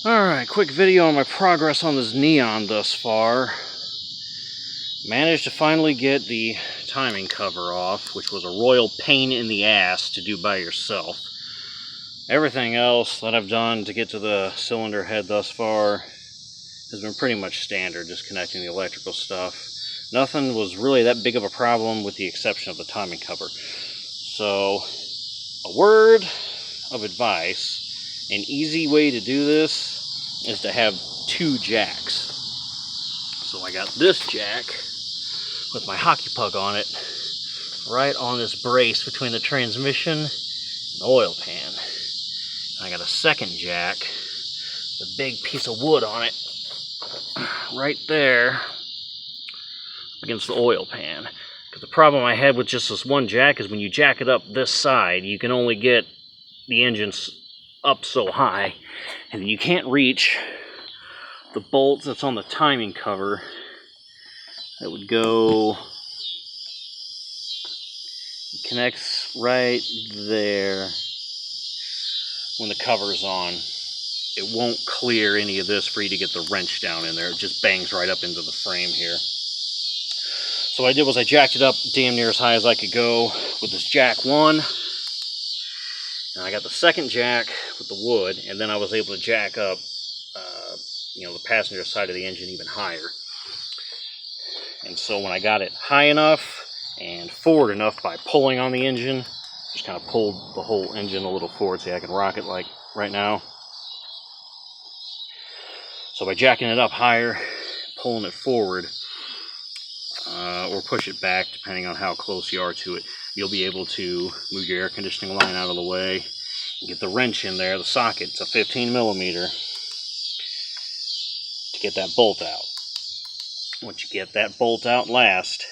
Alright, quick video on my progress on this neon thus far. Managed to finally get the timing cover off, which was a royal pain in the ass to do by yourself. Everything else that I've done to get to the cylinder head thus far has been pretty much standard, just connecting the electrical stuff. Nothing was really that big of a problem with the exception of the timing cover. So, a word of advice. An easy way to do this is to have two jacks. So I got this jack with my hockey puck on it right on this brace between the transmission and the oil pan. And I got a second jack, the big piece of wood on it, right there against the oil pan. Because the problem I had with just this one jack is when you jack it up this side, you can only get the engine up so high, and you can't reach the bolts that's on the timing cover that would go, it connects right there when the cover's on. It won't clear any of this for you to get the wrench down in there. It just bangs right up into the frame here. So what I did was I jacked it up damn near as high as I could go with this jack 1. And I got the second jack with the wood, and then I was able to jack up, the passenger side of the engine even higher. And so when I got it high enough and forward enough by pulling on the engine, just kind of pulled the whole engine a little forward so I can rock it like right now. So by jacking it up higher, pulling it forward, or push it back depending on how close you are to it, you'll be able to move your air conditioning line out of the way and get the wrench in there, the socket. It's a 15 millimeter to get that bolt out. Once you get that bolt out last,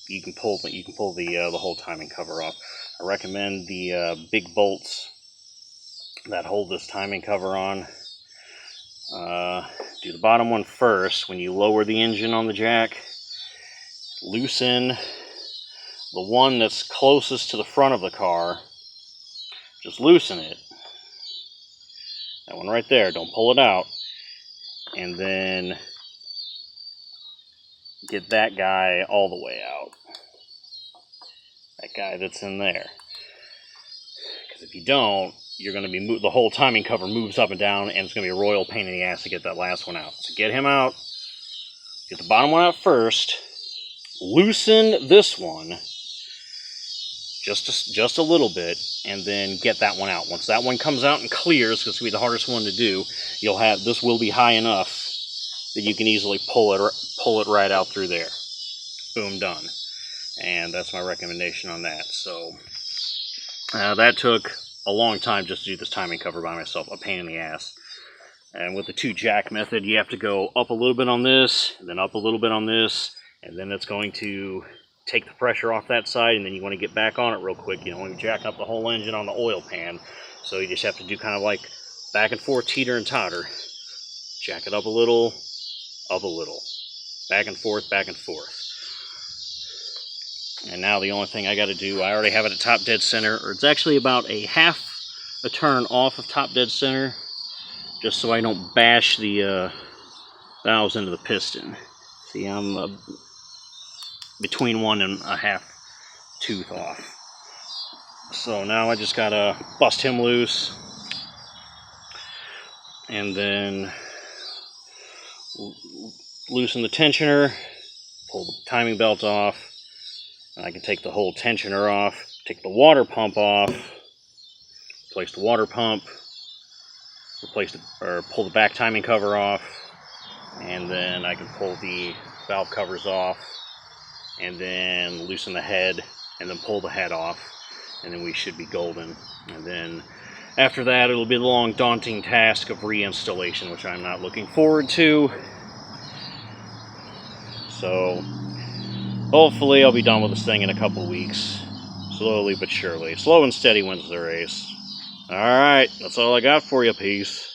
you can pull the whole timing cover off. I recommend the big bolts that hold this timing cover on. Do the bottom one first. When you lower the engine on the jack, loosen the one that's closest to the front of the car. Just loosen it. That one right there, don't pull it out. And then get that guy all the way out. That guy that's in there. Because if you don't, you're going to be the whole timing cover moves up and down, and it's going to be a royal pain in the ass to get that last one out. So get him out. Get the bottom one out first. Loosen this one just a little bit, and then get that one out. Once that one comes out and clears, because it's going to be the hardest one to do, this will be high enough that you can easily pull it right out through there. Boom, done. And that's my recommendation on that. So that took a long time just to do this timing cover by myself, a pain in the ass. And with the two jack method, you have to go up a little bit on this, and then up a little bit on this, and then it's going to take the pressure off that side, and then you want to get back on it real quick. You don't want to jack up the whole engine on the oil pan, so you just have to do kind of like back and forth, teeter and totter. Jack it up a little, back and forth, back and forth. And now the only thing I got to do, I already have it at top dead center, or it's actually about a half a turn off of top dead center, just so I don't bash the valves into the piston. See, I'm between 1 1/2 tooth off. So now I just gotta bust him loose, and then loosen the tensioner, pull the timing belt off, and I can take the whole tensioner off, take the water pump off, replace the water pump, pull the back timing cover off, and then I can pull the valve covers off, and then loosen the head, and then pull the head off, and then we should be golden. And then after that, it'll be the long, daunting task of reinstallation, which I'm not looking forward to. So hopefully I'll be done with this thing in a couple of weeks. Slowly but surely. Slow and steady wins the race. Alright, that's all I got for you. Peace.